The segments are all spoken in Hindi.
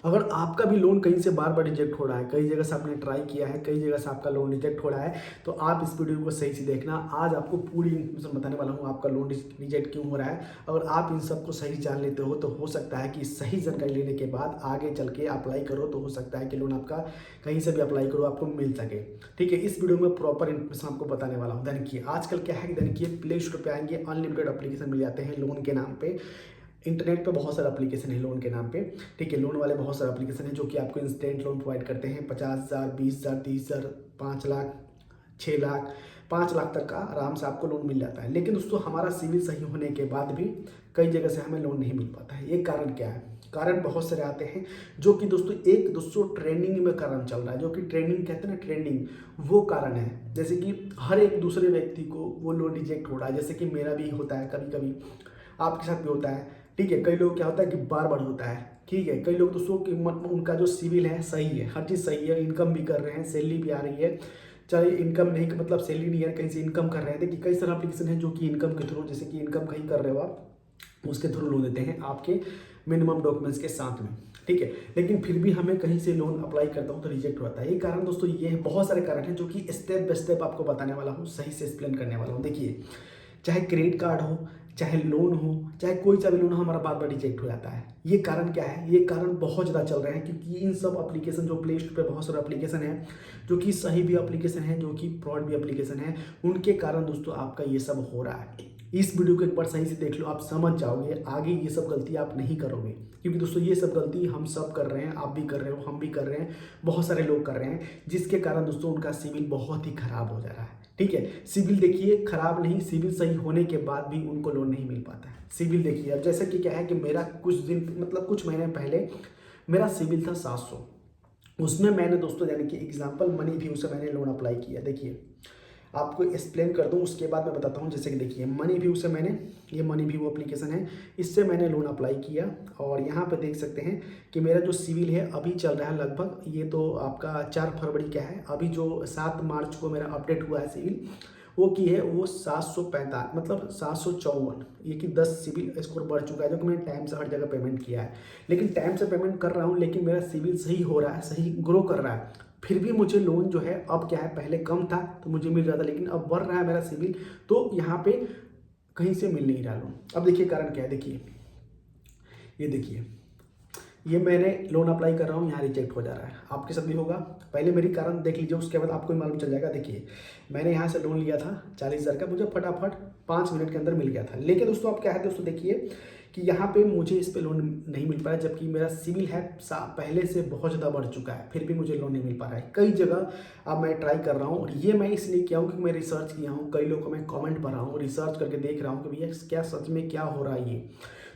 अगर आपका भी लोन कहीं से बार बार रिजेक्ट हो रहा है, कई जगह से आपने ट्राई किया है, कई जगह से आपका लोन रिजेक्ट हो रहा है, तो आप इस वीडियो को सही से देखना। आज आपको पूरी इन्फॉर्मेशन बताने वाला हूँ आपका लोन रिजेक्ट क्यों हो रहा है। अगर आप इन सबको सही जान लेते हो तो हो सकता है कि सही जानकारी लेने के बाद आगे चल के अप्लाई करो तो हो सकता है कि लोन आपका कहीं से भी अप्लाई करो आपको मिल सके। ठीक है, इस वीडियो में प्रॉपर इन्फॉर्मेशन आपको बताने वाला हूँ। देखिए आजकल क्या है कि देखिए प्ले स्टोर पे आएंगे, अनलिमिटेड एप्लीकेशन मिल जाते हैं लोन के नाम पे। इंटरनेट पे बहुत सारे एप्लीकेशन है लोन के नाम पे। ठीक है, लोन वाले बहुत सारे एप्लीकेशन है जो कि आपको इंस्टेंट लोन प्रोवाइड करते हैं। 50,000, 20,000, 30,000, 5 लाख, 6 लाख, 5 लाख तक का आराम से आपको लोन मिल जाता है। लेकिन दोस्तों हमारा सिविल सही होने के बाद भी कई जगह से हमें लोन नहीं मिल पाता है। ये कारण क्या है? कारण बहुत सारे आते हैं जो कि दोस्तों एक दोस्तों ट्रेंडिंग में कारण चल रहा है, जो कि ट्रेंडिंग कहते हैं ना, ट्रेंडिंग वो कारण है। जैसे कि हर एक दूसरे व्यक्ति को वो लोन रिजेक्ट हो रहा है, जैसे कि मेरा भी होता है कभी कभी, आपके साथ भी होता है। ठीक है, कई लोग क्या होता है कि बार बार होता है। ठीक है, कई लोग दोस्तों कि उनका जो सिविल है सही है, हर चीज़ सही है, इनकम भी कर रहे हैं, सैलरी भी आ रही है, चाहे इनकम नहीं मतलब सैलरी नहीं है, कहीं से इनकम कर रहे हैं। देखिए कई सारे एप्लीकेशन है जो कि इनकम के थ्रू, जैसे कि इनकम कहीं कर रहे हो आप, उसके थ्रू लोन देते हैं आपके मिनिमम डॉक्यूमेंट्स के साथ में। ठीक है, लेकिन फिर भी हमें कहीं से लोन अप्लाई करता हूँ तो रिजेक्ट होता है। ये कारण दोस्तों, ये बहुत सारे कारण हैं जो कि स्टेप बाय स्टेप आपको बताने वाला हूँ, सही से एक्सप्लेन करने वाला हूँ। देखिए चाहे क्रेडिट कार्ड हो, चाहे लोन हो, चाहे कोई सा भी लोन हो, हमारा बार बार रिजेक्ट हो जाता है। ये कारण क्या है? ये कारण बहुत ज़्यादा चल रहे हैं क्योंकि इन सब एप्लीकेशन जो प्ले स्टोर पे बहुत सारे एप्लीकेशन है जो कि सही भी एप्लीकेशन है, जो कि फ्रॉड भी एप्लीकेशन है, उनके कारण दोस्तों आपका ये सब हो रहा है। इस वीडियो को एक बार सही से देख लो, आप समझ जाओगे, आगे ये सब गलती आप नहीं करोगे। क्योंकि दोस्तों ये सब गलती हम सब कर रहे हैं, आप भी कर रहे हो, हम भी कर रहे हैं, बहुत सारे लोग कर रहे हैं, जिसके कारण दोस्तों उनका सिविल बहुत ही खराब हो जा रहा है। ठीक है, सिविल देखिए खराब नहीं, सिविल सही होने के बाद भी उनको लोन नहीं मिल पाता है। सिविल देखिए, अब जैसे कि क्या है कि मेरा कुछ दिन मतलब कुछ महीने पहले मेरा सिविल था 700। उसमें मैंने दोस्तों यानी कि एग्जांपल मनी व्यू से मैंने लोन अप्लाई किया। देखिए आपको एक्सप्लेन कर दूं उसके बाद मैं बताता हूं। जैसे कि देखिए मनी व्यू से मैंने, ये मनी व्यू एप्लीकेशन है, इससे मैंने लोन अप्लाई किया और यहाँ पे देख सकते हैं कि मेरा जो सिविल है अभी चल रहा है लगभग, ये तो आपका 4 फरवरी का है, अभी जो 7 मार्च को मेरा अपडेट हुआ है सिविल, वो की है वो 745 मतलब 754, ये कि 10 सिविल स्कोर बढ़ चुका है, जो कि मैंने टाइम से हर जगह पेमेंट किया है। लेकिन टाइम से पेमेंट कर रहा हूँ, लेकिन मेरा सिविल सही हो रहा है, सही ग्रो कर रहा है, फिर भी मुझे लोन जो है अब क्या है, पहले कम था तो मुझे मिल रहा था, लेकिन अब बढ़ रहा है मेरा सिविल, तो यहाँ पे कहीं से मिल नहीं रहा लोन। अब देखिए कारण क्या है, देखिए ये देखिए, ये मैंने लोन अप्लाई कर रहा हूँ, यहाँ रिजेक्ट हो जा रहा है। आपके साथ भी होगा, पहले मेरी कारण देख लीजिए, उसके बाद आपको मालूम चल जाएगा। देखिए मैंने यहाँ से लोन लिया था 40,000 का, मुझे फटाफट 5 मिनट के अंदर मिल गया था। लेकिन दोस्तों अब क्या है दोस्तों, देखिए कि यहाँ पे मुझे इस पे लोन नहीं मिल पाया, जबकि मेरा सिविल है पहले से बहुत ज़्यादा बढ़ चुका है, फिर भी मुझे लोन नहीं मिल पा रहा है। कई जगह अब मैं ट्राई कर रहा हूँ, और ये मैं इसलिए किया हूँ कि मैं रिसर्च किया हूँ, कई लोगों को मैं कमेंट पढ़ा हूँ, रिसर्च करके देख रहा हूँ कि भैया क्या सच में क्या हो रहा है ये।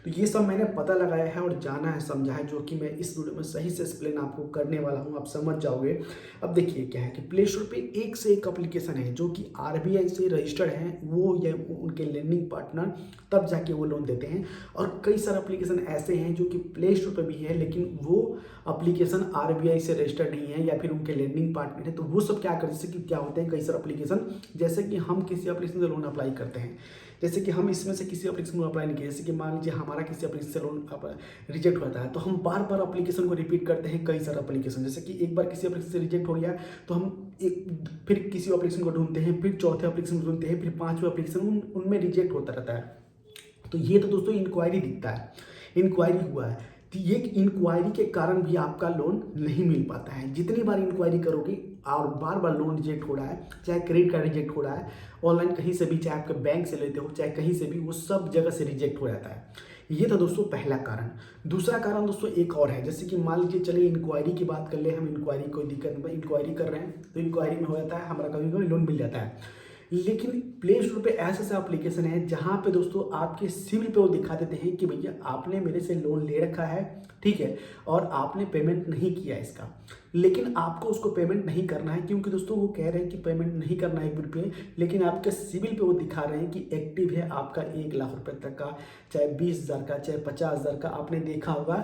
तो ये सब मैंने पता लगाया है और जाना है, समझा है, जो कि मैं इस वीडियो में सही से एक्सप्लेन आपको करने वाला हूँ, आप समझ जाओगे। अब देखिए क्या है कि प्ले स्टोर पे एक से एक एप्लीकेशन है जो कि आरबीआई से रजिस्टर्ड हैं, वो या उनके लेंडिंग पार्टनर, तब जाके वो लोन देते हैं। और कई सारे एप्लीकेशन ऐसे हैं जो कि प्ले स्टोर पे भी है, लेकिन वो एप्लीकेशन आरबीआई से रजिस्टर्ड नहीं है या फिर उनके लेंडिंग पार्टनर है। तो वो सब क्या करते हैं कि क्या होते हैं, कई सारे एप्लीकेशन, जैसे कि हम किसी एप्लीकेशन से लोन अप्लाई करते हैं, जैसे कि हम इसमें से किसी एप्लीकेशन को अप्लाई नहीं किया, जैसे कि मान लीजिए हमारा किसी एप्लीकेशन से लोन रिजेक्ट होता है, तो हम बार बार एप्लीकेशन को रिपीट करते हैं, कई सारे एप्लीकेशन, जैसे कि एक बार किसी एप्लीकेशन से रिजेक्ट हो गया तो हम फिर किसी एप्लीकेशन को ढूंढते हैं, फिर चौथे एप्लीकेशन को ढूंढते हैं, फिर पांचवें एप्लीकेशन, उनमें रिजेक्ट होता रहता है। तो ये तो दोस्तों इंक्वायरी दिखता है, इंक्वायरी हुआ है, तो ये इंक्वायरी के कारण भी आपका लोन नहीं मिल पाता है। जितनी बार इंक्वायरी करोगे और बार बार लोन रिजेक्ट हो रहा है, चाहे क्रेडिट कार्ड रिजेक्ट हो रहा है, ऑनलाइन कहीं से भी, चाहे आपके बैंक से लेते हो, चाहे कहीं से भी, वो सब जगह से रिजेक्ट हो जाता है। ये था दोस्तों पहला कारण। दूसरा कारण दोस्तों एक और है, जैसे कि मान लीजिए चलिए इंक्वायरी की बात कर ले, हम इंक्वायरी कोई दिक्कत नहीं, इंक्वायरी कर रहे हैं तो इंक्वायरी में हो जाता है, हमारा कभी कभी लोन मिल जाता है। लेकिन प्ले स्टोर पे ऐसे ऐसे एप्लीकेशन है जहां पे दोस्तों आपके सिविल पे वो दिखा देते हैं कि भैया आपने मेरे से लोन ले रखा है, ठीक है, और आपने पेमेंट नहीं किया इसका, लेकिन आपको उसको पेमेंट नहीं करना है, क्योंकि दोस्तों वो कह रहे हैं कि पेमेंट नहीं करना है 1 रुपये, लेकिन आपके सिविल पे वो दिखा रहे हैं कि एक्टिव है आपका 1 लाख रुपए तक का, चाहे 20,000 का, चाहे 50,000 का। आपने देखा होगा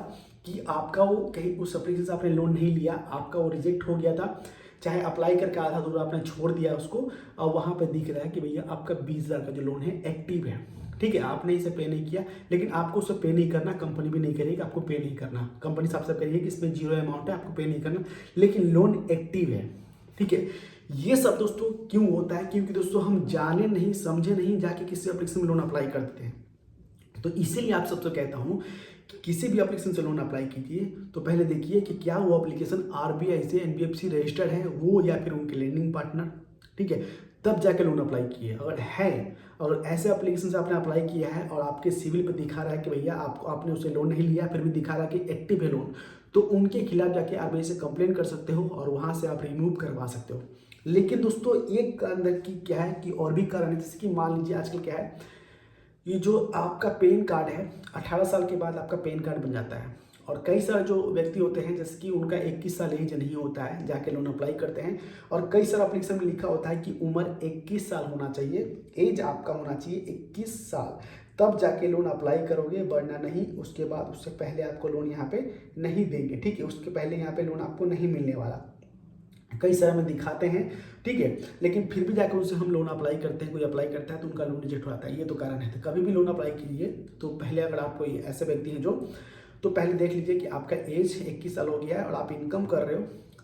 कि आपका वो कहीं उस एप्लीकेशन से आपने लोन नहीं लिया, आपका वो रिजेक्ट हो गया था, चाहे अप्लाई करके आधा अधूरा आपने छोड़ दिया उसको, और वहाँ पे दिख रहा है कि भैया आपका 20,000 का जो लोन है एक्टिव है, ठीक है, आपने इसे पे नहीं किया, लेकिन आपको उसे पे नहीं करना, कंपनी भी नहीं करेगी कि आपको पे नहीं करना, कंपनी साफ साफ करिए कि इसमें जीरो अमाउंट है, आपको पे नहीं करना, लेकिन लोन एक्टिव है, ठीक है। ये सब दोस्तों क्यों होता है? क्योंकि दोस्तों हम जाने नहीं समझे नहीं जाके किसी एप्लीकेशन में लोन अप्लाई कर देते हैं। तो इसीलिए आप सबसे कहता हूं कि किसी भी एप्लीकेशन से लोन अप्लाई कीजिए तो पहले देखिए कि क्या वो एप्लीकेशन आरबीआई से एनबीएफसी रजिस्टर्ड है वो, या फिर उनके लेंडिंग पार्टनर, ठीक है, तब जाके लोन अप्लाई किए। अगर है, अगर ऐसे एप्लीकेशन से आपने अप्लाई किया है और आपके सिविल पे दिखा रहा है कि भैया आपने उसे लोन नहीं लिया, फिर भी दिखा रहा है कि एक्टिव है लोन, तो उनके खिलाफ जाके आरबीआई से कंप्लेन कर सकते हो और वहां से आप रिमूव करवा सकते हो। लेकिन दोस्तों एक अंदर की क्या है कि और भी कारण है, जैसे कि मान लीजिए आजकल क्या है, ये जो आपका पैन कार्ड है 18 साल के बाद आपका पैन कार्ड बन जाता है, और कई सारे जो व्यक्ति होते हैं जैसे कि उनका 21 साल एज नहीं होता है, जाके लोन अप्लाई करते हैं, और कई सारे एप्लीकेशन में लिखा होता है कि उम्र 21 साल होना चाहिए, एज आपका होना चाहिए 21 साल, तब जाके लोन अप्लाई करोगे, वरना नहीं। उसके बाद उससे पहले आपको लोन यहाँ पे नहीं देंगे, ठीक है, उसके पहले यहाँ पे लोन आपको नहीं मिलने वाला, कई सारे में दिखाते हैं, ठीक है, लेकिन फिर भी जाकर उनसे हम लोन अप्लाई करते हैं, कोई अप्लाई करता है तो उनका लोन रिजेक्ट हो जाता है। ये तो कारण है। तो कभी भी लोन अप्लाई कीजिए तो पहले, अगर आप कोई ऐसे व्यक्ति हैं जो, तो पहले देख लीजिए कि आपका एज 21 साल हो गया है और आप इनकम कर रहे हो,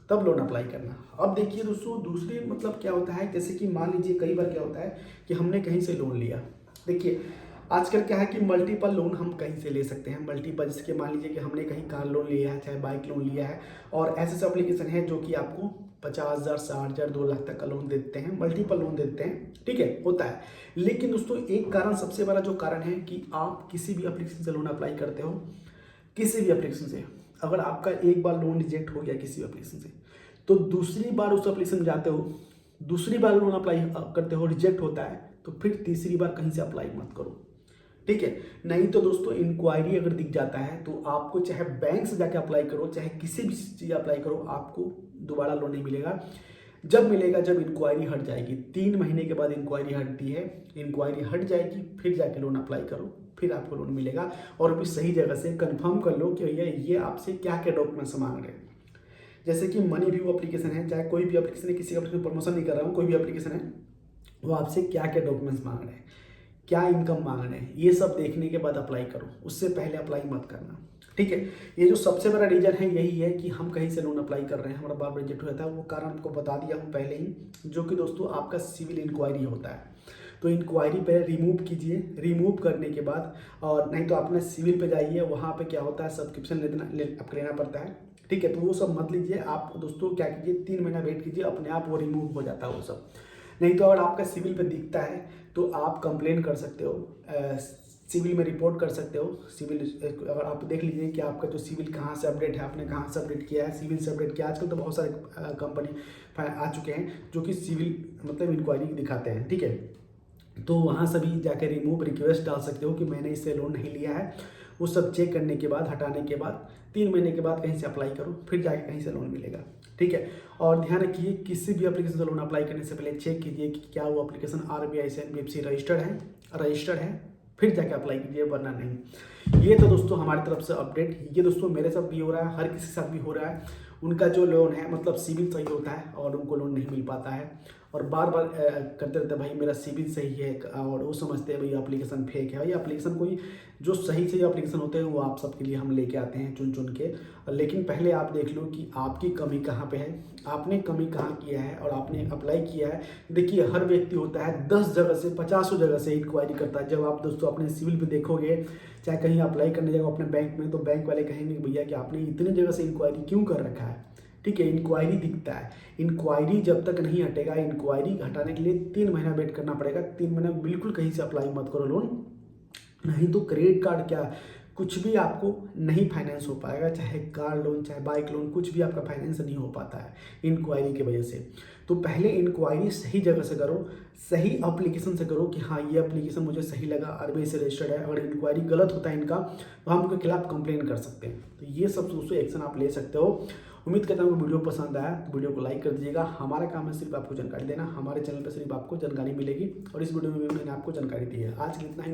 तब लोन अप्लाई करना। अब देखिए दोस्तों दूसरी मतलब क्या होता है, जैसे कि मान लीजिए कई बार क्या होता है कि हमने कहीं से लोन लिया, देखिए आजकल क्या है कि मल्टीपल लोन हम कहीं से ले सकते हैं, मल्टीपल, जैसे कि मान लीजिए कि हमने कहीं कार लोन लिया है, चाहे बाइक लोन लिया है, और ऐसे एप्लीकेशन है जो कि आपको 50,000, 60,000, 2 लाख तक का लोन देते हैं, मल्टीपल लोन देते हैं, ठीक है, होता है। लेकिन दोस्तों एक कारण, सबसे बड़ा जो कारण है कि आप किसी भी एप्लीकेशन से लोन अप्लाई करते हो, किसी भी एप्लीकेशन से, अगर आपका एक बार लोन रिजेक्ट हो गया किसी एप्लीकेशन से, तो दूसरी बार उस एप्लीकेशन में जाते हो, दूसरी बार लोन अप्लाई करते हो, रिजेक्ट होता है, तो फिर तीसरी बार कहीं से अप्लाई मत करो, ठीक है। नहीं तो दोस्तों इंक्वायरी अगर दिख जाता है तो आपको चाहे बैंक से जाके अप्लाई करो, चाहे किसी भी चीज़ अप्लाई करो, आपको दोबारा लोन नहीं मिलेगा। जब मिलेगा जब इंक्वायरी हट जाएगी, 3 महीने के बाद इंक्वायरी हटती है, इंक्वायरी हट जाएगी, फिर जाके लोन अप्लाई करो, फिर आपको लोन मिलेगा। और भी सही जगह से कंफर्म कर लो कि भैया ये आपसे क्या क्या डॉक्यूमेंट्स मांग रहे हैं। जैसे कि मनी व्यू एप्लीकेशन है, चाहे कोई भी एप्लीकेशन है, किसी एप्लीकेशन प्रमोशन नहीं कर रहा हूँ, कोई भी एप्लीकेशन है, वो आपसे क्या क्या डॉक्यूमेंट्स मांग रहे हैं, क्या इनकम मांग रहे हैं, ये सब देखने के बाद अप्लाई करो, उससे पहले अप्लाई मत करना, ठीक है। ये जो सबसे बड़ा रीजन है यही है कि हम कहीं से लोन अप्लाई कर रहे हैं, हमारा बार रिजेक्ट हो जाता है, वो कारण आपको बता दिया हूँ पहले ही, जो कि दोस्तों आपका सिविल इंक्वायरी होता है। तो इंक्वायरी पहले रिमूव कीजिए, रिमूव करने के बाद, और नहीं तो अपने सिविल पे जाइए, वहाँ पे क्या होता है सब्सक्रिप्शन आपको लेना पड़ता है, ठीक है, तो वो सब मत लीजिए आप दोस्तों, क्या कीजिए 3 महीना वेट कीजिए, अपने आप वो रिमूव हो जाता है वो सब। नहीं तो अगर आपका सिविल पे दिखता है तो आप कंप्लेन कर सकते हो, सिविल में रिपोर्ट कर सकते हो। सिविल अगर आप देख लीजिए कि आपका जो सिविल कहाँ से अपडेट है, आपने कहाँ से अपडेट किया है, सिविल से अपडेट किया। आजकल तो बहुत सारे कंपनी आ चुके हैं जो कि सिविल मतलब इंक्वायरी दिखाते हैं, ठीक है, तो वहाँ से भी जाकर रिमूव रिक्वेस्ट डाल सकते हो कि मैंने इससे लोन नहीं लिया है। वो सब चेक करने के बाद, हटाने के बाद 3 महीने के बाद कहीं से अप्लाई करो, फिर जाके कहीं से लोन मिलेगा, ठीक है। और ध्यान रखिए किसी भी एप्लीकेशन से लोन अप्लाई करने से पहले चेक कीजिए कि क्या वो एप्लीकेशन आरबीआई से एनबीएफसी रजिस्टर्ड है, फिर जाके अप्लाई कीजिए, वरना नहीं। ये तो दोस्तों हमारी तरफ से अपडेट, ये दोस्तों मेरे साथ भी हो रहा है, हर किसी के साथ भी हो रहा है। उनका जो लोन है मतलब सिविल सही होता है और उनको लोन नहीं मिल पाता है, और बार बार करते रहते भाई मेरा सिविल सही है, और वो समझते हैं भाई एप्लीकेशन फेक है। भाई एप्लीकेशन कोई जो सही एप्लीकेशन होते हैं वो आप सबके लिए हम लेके आते हैं चुन चुन के, लेकिन पहले आप देख लो कि आपकी कमी कहाँ पे है, आपने कमी कहाँ किया है और आपने अप्लाई किया है। देखिए हर व्यक्ति होता है 10 जगह से 50 जगह से इंक्वायरी करता है। जब आप दोस्तों अपने सिविल पे देखोगे, चाहे कहीं अप्लाई करने जाओ अपने बैंक में, तो बैंक वाले कहेंगे भैया कि आपने इतने जगह से इंक्वायरी क्यों कर रखा है, ठीक है, इंक्वायरी दिखता है। इंक्वायरी जब तक नहीं हटेगा, इंक्वायरी हटाने के लिए 3 महीना वेट करना पड़ेगा। 3 महीना बिल्कुल कहीं से अप्लाई मत करो लोन, नहीं तो क्रेडिट कार्ड क्या कुछ भी आपको नहीं फाइनेंस हो पाएगा, चाहे कार लोन चाहे बाइक लोन, कुछ भी आपका फाइनेंस नहीं हो पाता है इंक्वायरी की वजह से। तो पहले इंक्वायरी सही जगह से करो, सही एप्लीकेशन से करो कि हाँ ये एप्लीकेशन मुझे सही लगा, आरबीआई से रजिस्टर्ड है। अगर इंक्वायरी गलत होता है इनका तो हम उनके खिलाफ कंप्लेन कर सकते हैं। तो ये सब दोस्तों एक्शन आप ले सकते हो। उम्मीद करता हूँ वीडियो पसंद आया तो वीडियो को लाइक कर दीजिएगा। हमारा काम है सिर्फ आपको जानकारी देना, हमारे चैनल पर सिर्फ आपको जानकारी मिलेगी, और इस वीडियो में भी मैंने आपको जानकारी दी है। आज के इतना ही।